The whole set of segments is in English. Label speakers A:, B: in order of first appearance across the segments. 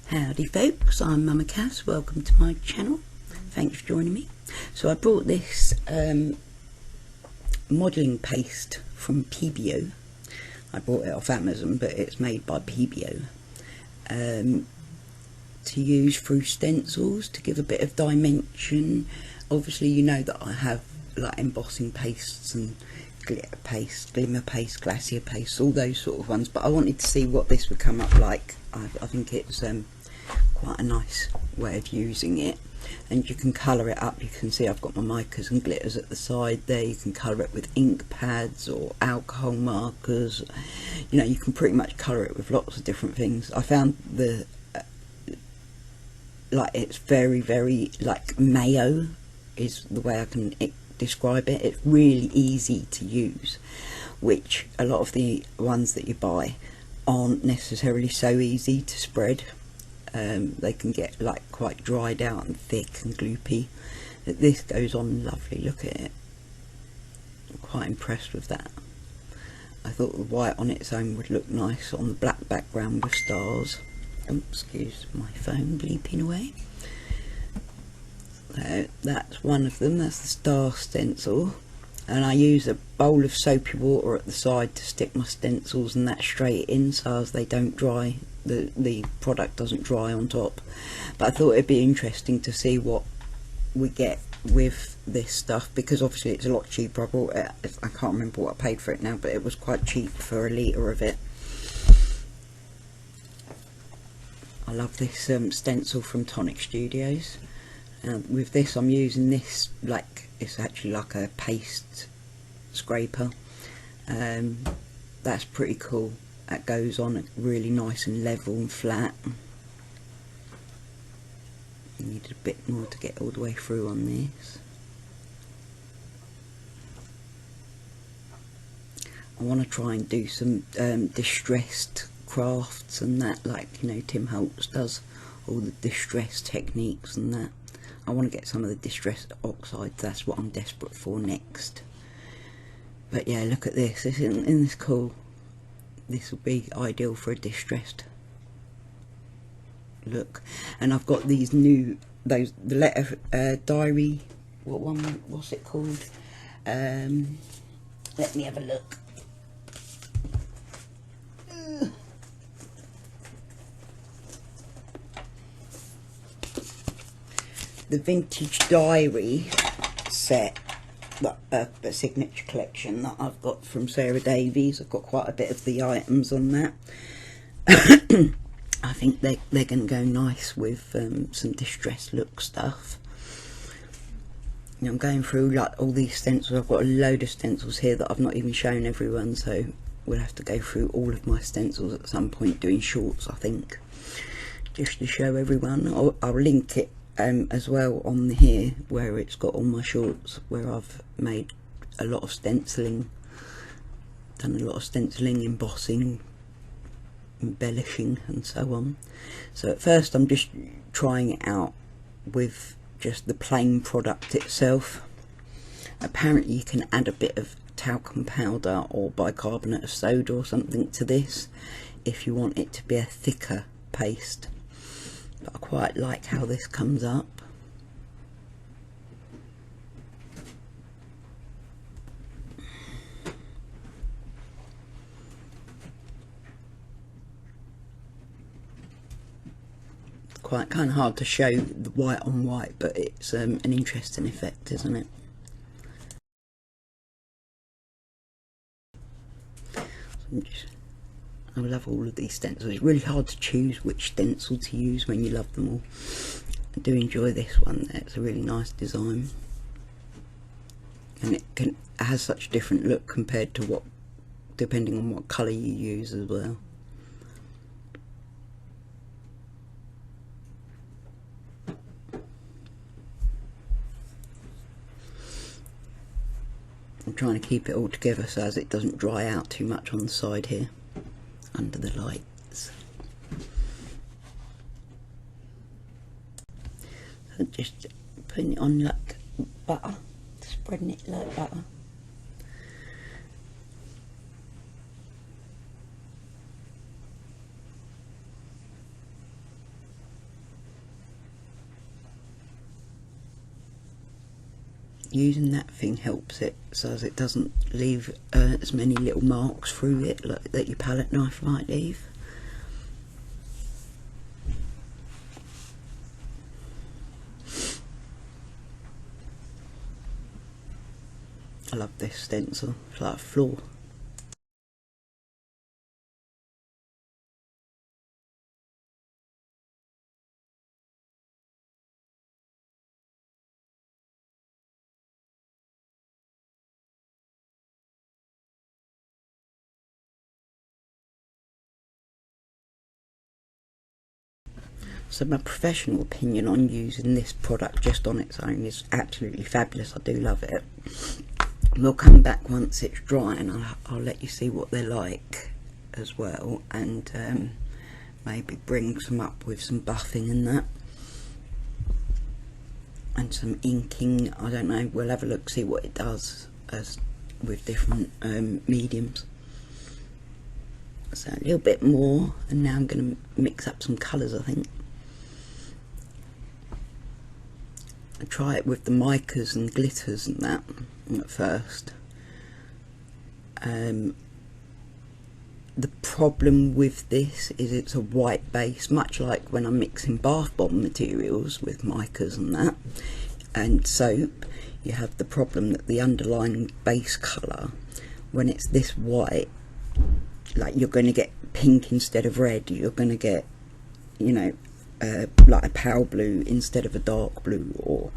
A: Howdy folks, I'm Mama Cass, welcome to my channel, thanks for joining me. So I brought this modelling paste from Pebeo. I bought it off Amazon, but it's made by Pebeo, to use through stencils to give a bit of dimension. Obviously you know that I have like embossing pastes and glitter paste, glimmer paste, glacier paste, all those sort of ones, but I wanted to see what this would come up like. I think it's quite a nice way of using it, and you can colour it up. You can see I've got my micas and glitters at the side there. You can colour it with ink pads or alcohol markers. You know, you can pretty much colour it with lots of different things. I found the like it's very like mayo is the way I can describe it. It's really easy to use, which a lot of the ones that you buy aren't necessarily so easy to spread. They can get like quite dried out and thick and gloopy. This goes on lovely. Look at it, I'm quite impressed with that. I thought the white on its own would look nice on the black background with stars. Oh, excuse my phone bleeping away. So that's one of them, that's the star stencil, and I use a bowl of soapy water at the side to stick my stencils and that straight in so as they don't dry, the product doesn't dry on top. But I thought it'd be interesting to see what we get with this stuff, because obviously it's a lot cheaper. I bought it, I can't remember what I paid for it now, but it was quite cheap for a litre of it. I love this stencil from Tonic Studios. With this I'm using this, like it's actually like a paste scraper. That's pretty cool. That goes on really nice and level and flat. You need a bit more to get all the way through on this. I want to try and do some distressed crafts and that, like, you know, Tim Holtz does all the distress techniques and that. I want to get some of the distressed oxides. That's what I'm desperate for next. But yeah, look at this. Isn't this cool? This will be ideal for a distressed look. And I've got these new, the letter diary. What's it called? Let me have a look. The vintage diary set, the signature collection that I've got from Sarah Davies. I've got quite a bit of the items on that. I think they're going to go nice with some distressed look stuff. You know, I'm going through like all these stencils. I've got a load of stencils here that I've not even shown everyone, so we'll have to go through all of my stencils at some point, doing shorts I think, just to show everyone. I'll link it as well on here, where it's got all my shorts, where I've made a lot of stenciling, done a lot of stenciling, embossing, embellishing and so on. So at first I'm just trying it out with just the plain product itself. Apparently you can add a bit of talcum powder or bicarbonate of soda or something to this if you want it to be a thicker paste. But I quite like how this comes up. It's quite kind of hard to show the white on white, but it's an interesting effect, isn't it? I love all of these stencils. It's really hard to choose which stencil to use when you love them all. I do enjoy this one. It's a really nice design, and it has such a different look compared to depending on what colour you use as well. I'm trying to keep it all together so as it doesn't dry out too much on the side here under the lights. So just putting it on like butter, spreading it like butter. using that thing helps it so as it doesn't leave as many little marks through it that your palette knife might leave. I love this stencil, it's like a floor. So my professional opinion on using this product just on its own is absolutely fabulous. I do love it. We'll come back once it's dry and I'll let you see what they're like as well, and maybe bring some up with some buffing and that, and some inking. I don't know, we'll have a look, see what it does as with different mediums. So a little bit more, and now I'm going to mix up some colours, I think. I try it with the micas and glitters and that at first. The problem with this is it's a white base, much like when I'm mixing bath bomb materials with micas and that and soap. You have the problem that the underlying base colour, when it's this white, like you're going to get pink instead of red, you're going to get, you know, like a pale blue instead of a dark blue, or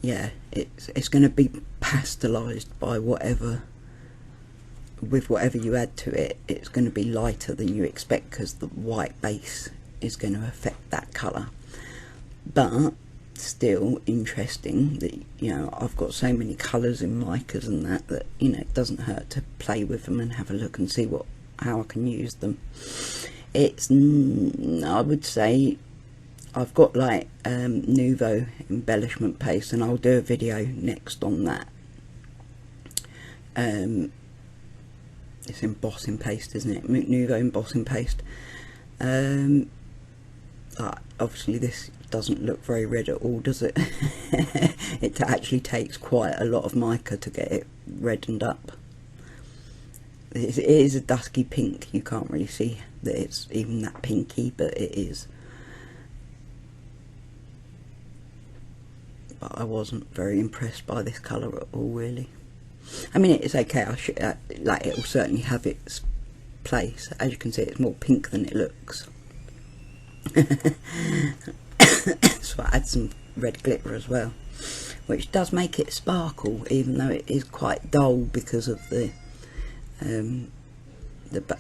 A: yeah, it's going to be pasteurised by whatever, with whatever you add to it. It's going to be lighter than you expect because the white base is going to affect that colour. But still interesting that, you know, I've got so many colours in micas and that you know, it doesn't hurt to play with them and have a look and see how I can use them. It's, I would say, I've got like Nouveau embellishment paste, and I'll do a video next on that. It's embossing paste, isn't it? Nouveau embossing paste. Obviously this doesn't look very red at all, does it? It actually takes quite a lot of mica to get it reddened up. It is a dusky pink. You can't really see that it's even that pinky, but it is. But I wasn't very impressed by this colour at all, really. I mean, it's okay. I should like, it will certainly have its place. As you can see, it's more pink than it looks. So I add some red glitter as well, which does make it sparkle, even though it is quite dull because of the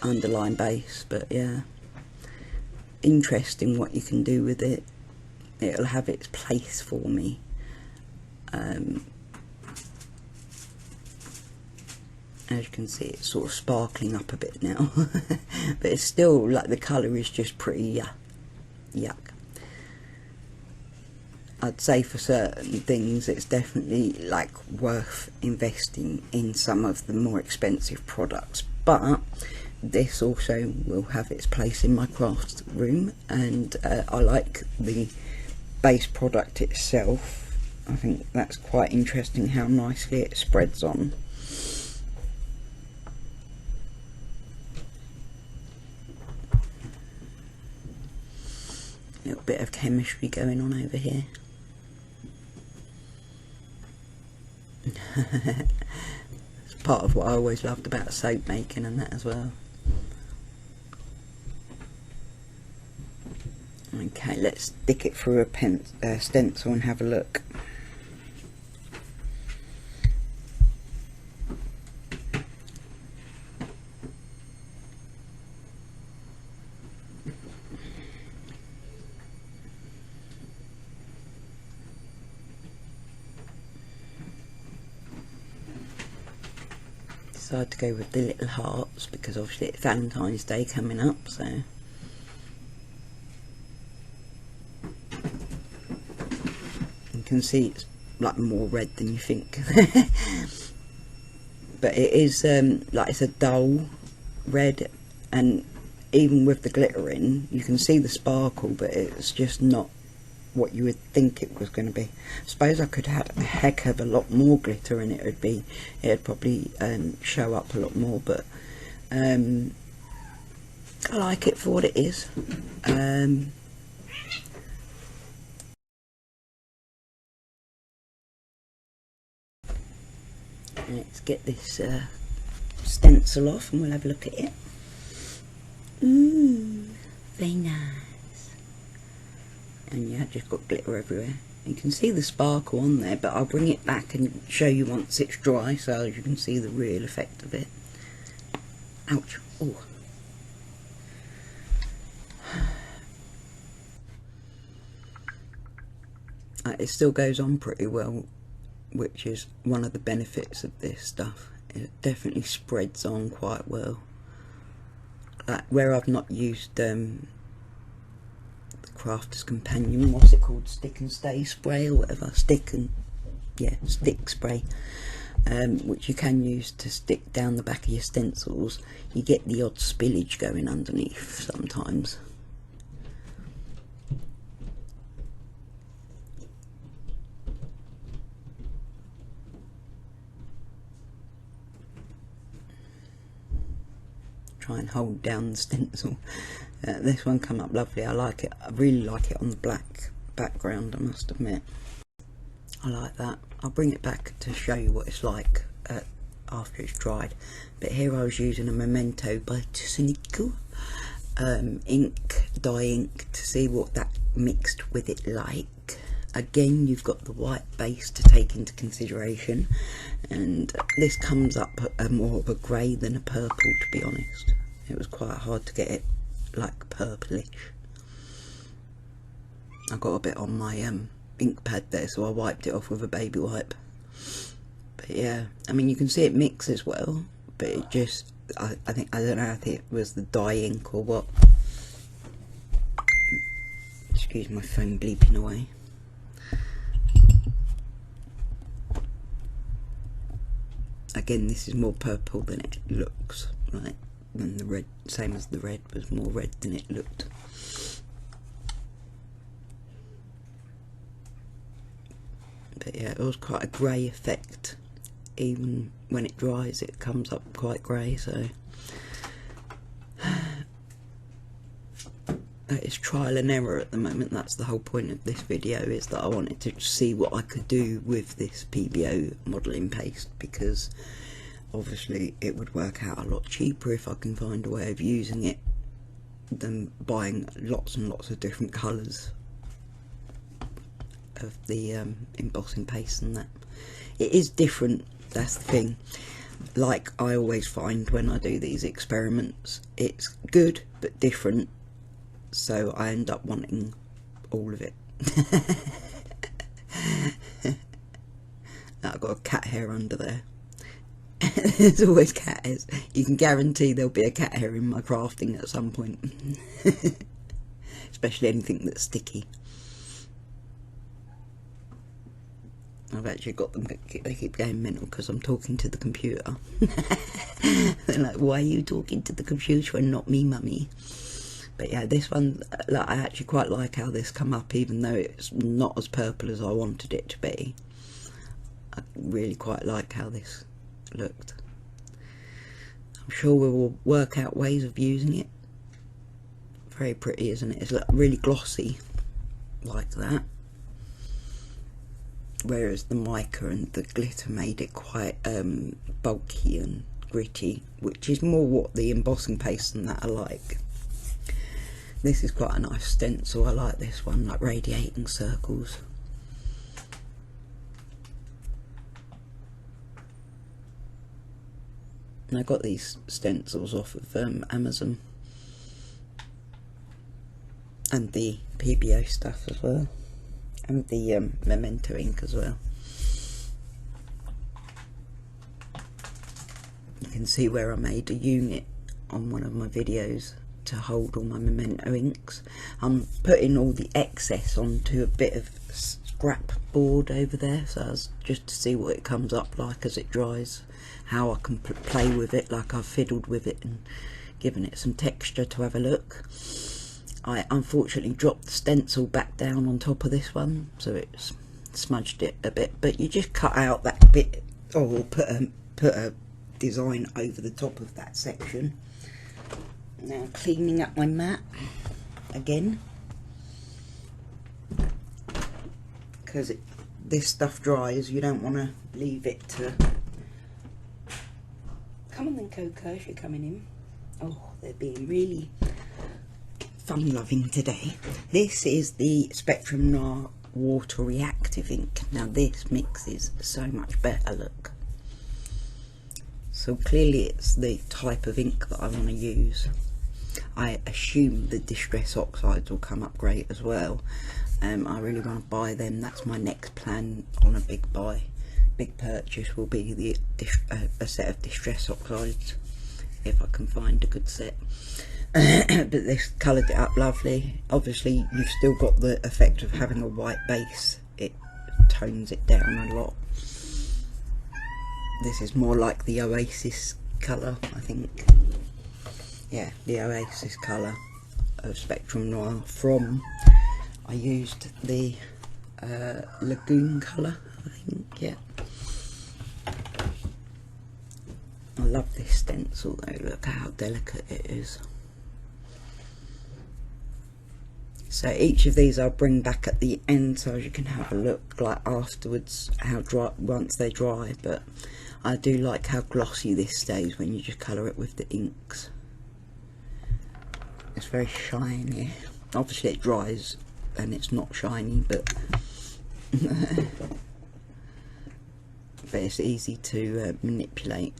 A: underlying base. But yeah, interesting what you can do with it. It'll have its place for me. As you can see, it's sort of sparkling up a bit now. But it's still, like, the colour is just pretty yuck. I'd say for certain things it's definitely like worth investing in some of the more expensive products, but this also will have its place in my craft room, and I like the base product itself. I think that's quite interesting how nicely it spreads on. A little bit of chemistry going on over here. It's part of what I always loved about soap making and that as well. Okay, let's stick it through a stencil and have a look. Decided to go with the little hearts because obviously it's Valentine's Day coming up, so you can see it's like more red than you think. But it is like, it's a dull red, and even with the glitter in, you can see the sparkle, but it's just not what you would think it was going to be. I suppose I could have a heck of a lot more glitter and it'd probably show up a lot more, but I like it for what it is. Let's get this stencil off and we'll have a look at it. Very nice. And yeah, I've just got glitter everywhere. You can see the sparkle on there, but I'll bring it back and show you once it's dry so you can see the real effect of it. Ouch. Oh. It still goes on pretty well, which is one of the benefits of this stuff. It definitely spreads on quite well. Like where I've not used the Crafter's Companion, what's it called, stick and stay spray or whatever, stick spray, which you can use to stick down the back of your stencils, you get the odd spillage going underneath sometimes. Try and hold down the stencil. This one come up lovely. I like it. I really like it on the black background, I must admit. I like that. I'll bring it back to show you what it's like after it's dried. But here I was using a Memento by Tusinico ink, dye ink, to see what that mixed with it like. Again, you've got the white base to take into consideration, and this comes up more of a grey than a purple, to be honest. It was quite hard to get it like purplish. I got a bit on my ink pad there, so I wiped it off with a baby wipe. But yeah, I mean, you can see it mixes well, but it just, I don't know if it was the dye ink or what. Excuse my phone bleeping away. Again, this is more purple than it looks, right? And the red, same as the red, was more red than it looked. But yeah, it was quite a grey effect. Even when it dries, it comes up quite grey, so it's trial and error at the moment. That's the whole point of this video, is that I wanted to see what I could do with this Pebeo modelling paste, because obviously it would work out a lot cheaper if I can find a way of using it than buying lots and lots of different colours of the embossing paste and that. It is different, that's the thing. Like I always find when I do these experiments, it's good but different, so I end up wanting all of it. I've got a cat hair under there. There's always cat hairs. You can guarantee there'll be a cat hair in my crafting at some point. Especially anything that's sticky. I've actually got them, they keep going mental because I'm talking to the computer. They're like, why are you talking to the computer and not me, mummy? But yeah, this one, like, I actually quite like how this come up, even though it's not as purple as I wanted it to be. I really quite like how this looked. I'm sure we will work out ways of using it. Very pretty, isn't it? It's really glossy like that, whereas the mica and the glitter made it quite bulky and gritty, which is more what the embossing paste and that are like. This is quite a nice stencil. I like this one, like radiating circles. And I got these stencils off of Amazon, and the Pebeo stuff as well, and the Memento ink as well. You can see where I made a unit on one of my videos to hold all my Memento inks. I'm putting all the excess onto a bit of scrap board over there, so as just to see what it comes up like as it dries, how I can play with it, like I've fiddled with it and given it some texture to have a look. I unfortunately dropped the stencil back down on top of this one, so it's smudged it a bit, but you just cut out that bit, or put a design over the top of that section. Now cleaning up my mat again, because this stuff dries, you don't want to leave it to... Come on then, Coco, if you're coming in. Oh, they're being really fun loving today. This is the Spectrum Noir water reactive ink. Now this mixes so much better, look. So clearly it's the type of ink that I want to use. I assume the Distress Oxides will come up great as well. I really want to buy them. That's my next plan on a big buy. Big purchase will be a set of Distress Oxides, if I can find a good set. But this coloured it up lovely. Obviously you've still got the effect of having a white base. It tones it down a lot. This is more like the Oasis colour, I think. Yeah, the Oasis colour of Spectrum Noir from... I used the Lagoon colour, I think, yeah. I love this stencil though, look how delicate it is. So each of these I'll bring back at the end so you can have a look like afterwards how dry, once they dry, but I do like how glossy this stays when you just colour it with the inks. It's very shiny. Obviously it dries and it's not shiny, but but it's easy to manipulate.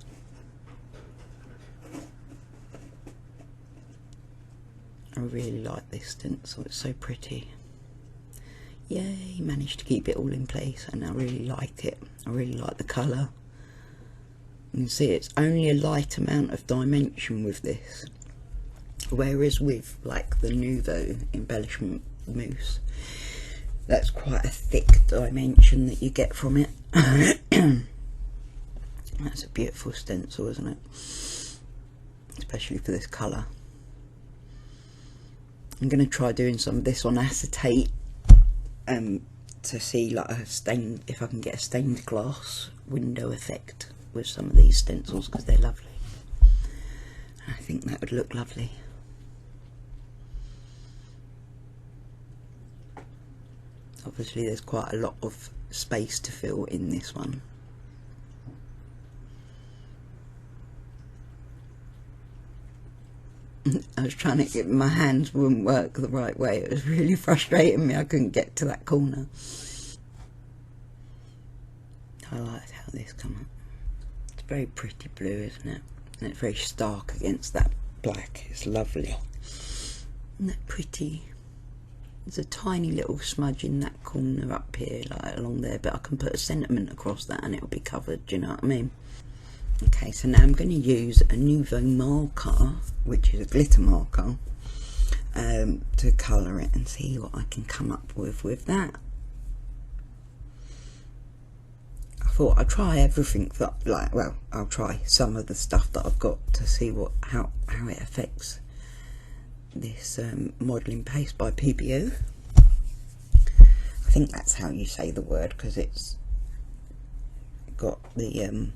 A: I really like this stencil, it's so pretty. Yay, managed to keep it all in place and I really like it. I really like the colour. You can see it's only a light amount of dimension with this. Whereas with like the Nouveau embellishment mousse, that's quite a thick dimension that you get from it. That's a beautiful stencil, isn't it? Especially for this colour. I'm going to try doing some of this on acetate to see like a stained, if I can get a stained glass window effect with some of these stencils, because they're lovely. I think that would look lovely. Obviously there's quite a lot of space to fill in this one. I was trying to get, my hands wouldn't work the right way. It was really frustrating me. I couldn't get to that corner. I like how this come up. It's very pretty blue, isn't it? And it's very stark against that black. It's lovely. Isn't that pretty? There's a tiny little smudge in that corner up here, like along there, but I can put a sentiment across that and it'll be covered, do you know what I mean? Okay, so now I'm going to use a Nouveau marker, which is a glitter marker, to colour it and see what I can come up with that. I thought I'd try everything that, like, well, I'll try some of the stuff that I've got to see how it affects this modelling paste by Pebeo. I think that's how you say the word, because it's got the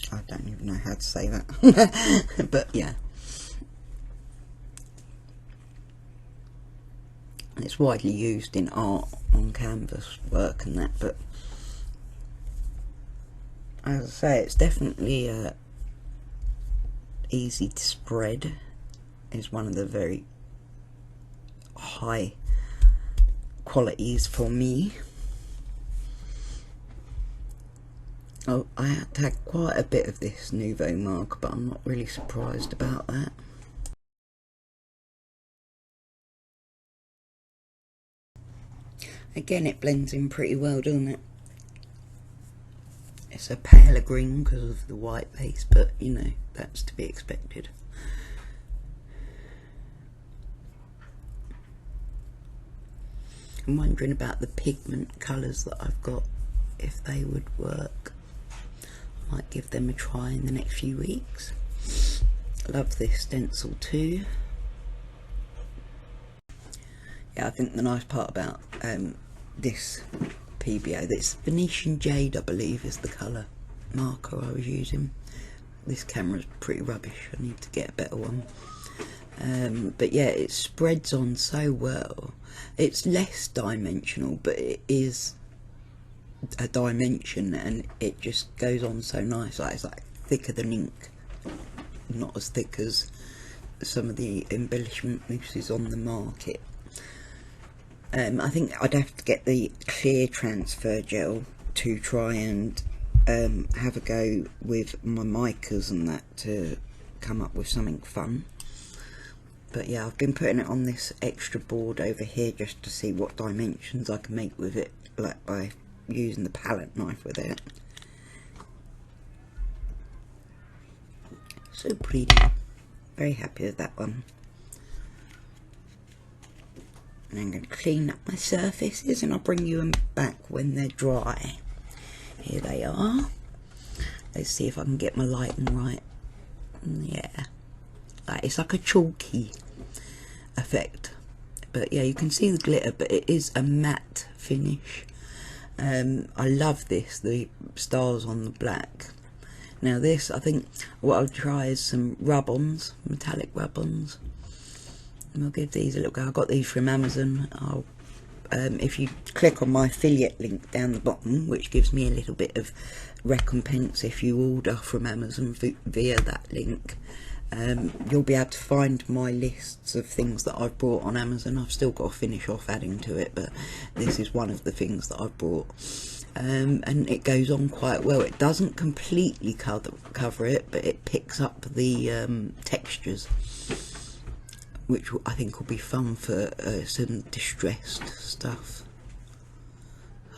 A: I don't even know how to say that. But yeah, it's widely used in art, on canvas work and that, but as I say, it's definitely easy to spread. Is one of the very high qualities for me. Oh, I had to have quite a bit of this Nouveau mark, but I'm not really surprised about that. Again, it blends in pretty well, doesn't it? It's a paler green because of the white base, but you know, that's to be expected. I'm wondering about the pigment colours that I've got, if they would work. Might give them a try in the next few weeks. Love this stencil too. yeah, I think the nice part about this Pebeo, this Venetian Jade I believe is the colour marker I was using. This camera's pretty rubbish, I need to get a better one. But yeah, it spreads on so well. It's less dimensional, but it is a dimension, and it just goes on so nice. Like, it's like thicker than ink, not as thick as some of the embellishment mousses on the market. I think I'd have to get the clear transfer gel to try and have a go with my micas and that to come up with something fun. But yeah, I've been putting it on this extra board over here just to see what dimensions I can make with it, like by using the palette knife with it. So pretty. Very happy with that one. And I'm going to clean up my surfaces and I'll bring you them back when they're dry. Here they are. Let's see if I can get my lighting right. Yeah. It's like a chalky effect. But yeah, you can see the glitter, but it is a matte finish. I love this, the stars on the black. Now this, I think what I'll try is some rub-ons, metallic rub-ons. And I'll give these a little go. I got these from Amazon. If you click on my affiliate link down the bottom, which gives me a little bit of recompense if you order from Amazon via that link, you'll be able to find my lists of things that I've bought on Amazon. I've still got to finish off adding to it, but this is one of the things that I've bought. And it goes on quite well. It doesn't completely cover it, but it picks up the textures, which I think will be fun for some distressed stuff.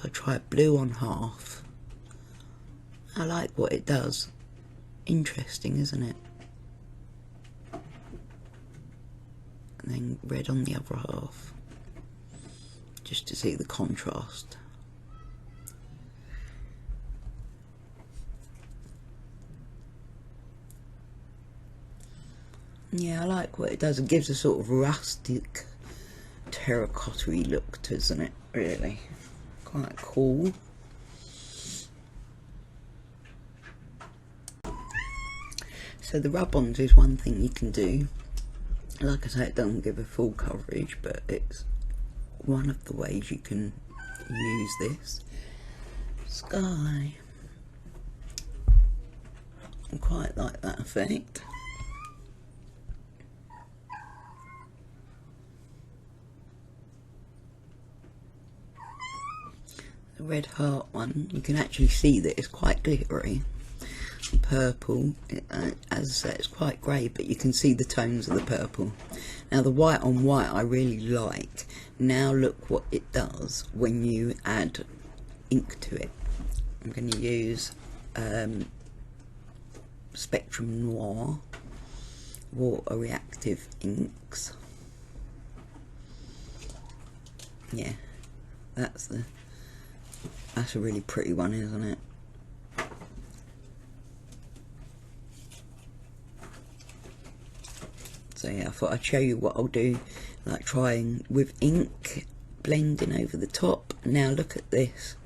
A: I'll try blue on half. I like what it does. Interesting, isn't it? And then red on the other half, just to see the contrast. Yeah, I like what it does. It gives a sort of rustic, terracotta-y look, doesn't it? Really, quite cool. So the rub-ons is one thing you can do. Like I say, it doesn't give a full coverage, but it's one of the ways you can use this. Sky. I quite like that effect. The red heart one, you can actually see that it's quite glittery. Purple, as I say, it's quite grey, but you can see the tones of the purple. Now the white on white I really like. Now look what it does when you add ink to it. I'm going to use Spectrum Noir water reactive inks. Yeah, that's a really pretty one, isn't it? So yeah, I thought I'd show you what I'll do, like trying with ink, blending over the top. Now look at this.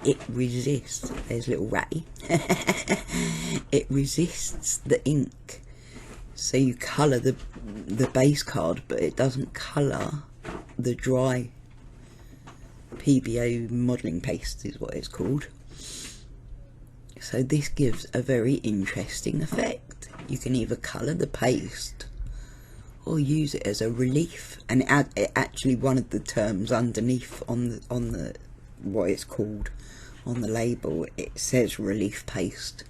A: It resists. There's little ratty. It resists the ink. So you colour the base card, but it doesn't colour the dry Pebeo modelling paste is what it's called. So this gives a very interesting effect. You can either colour the paste or use it as a relief, and it actually, one of the terms underneath on the what it's called on the label, it says relief paste.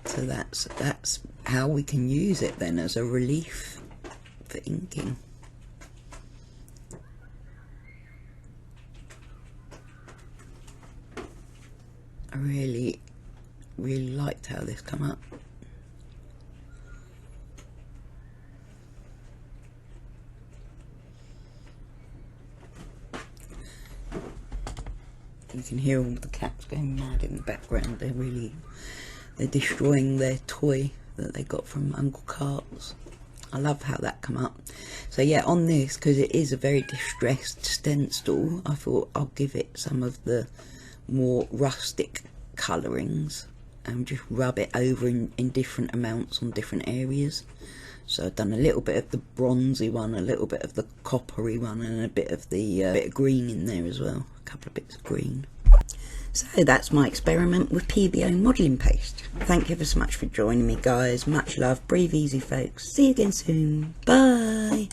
A: So that's how we can use it then, as a relief for inking. I really liked how this come up. You can hear all the cats going mad in the background. They're destroying their toy that they got from Uncle Cart's. I love how that come up. So yeah, on this, because it is a very distressed stencil, I thought I'll give it some of the more rustic colourings and just rub it over in different amounts on different areas. So I've done a little bit of the bronzy one, a little bit of the coppery one, and a bit of the bit of green in there as well. A couple of bits of green. So that's my experiment with Pebeo modelling paste. Thank you ever so much for joining me, guys. Much love. Breathe easy, folks. See you again soon. Bye.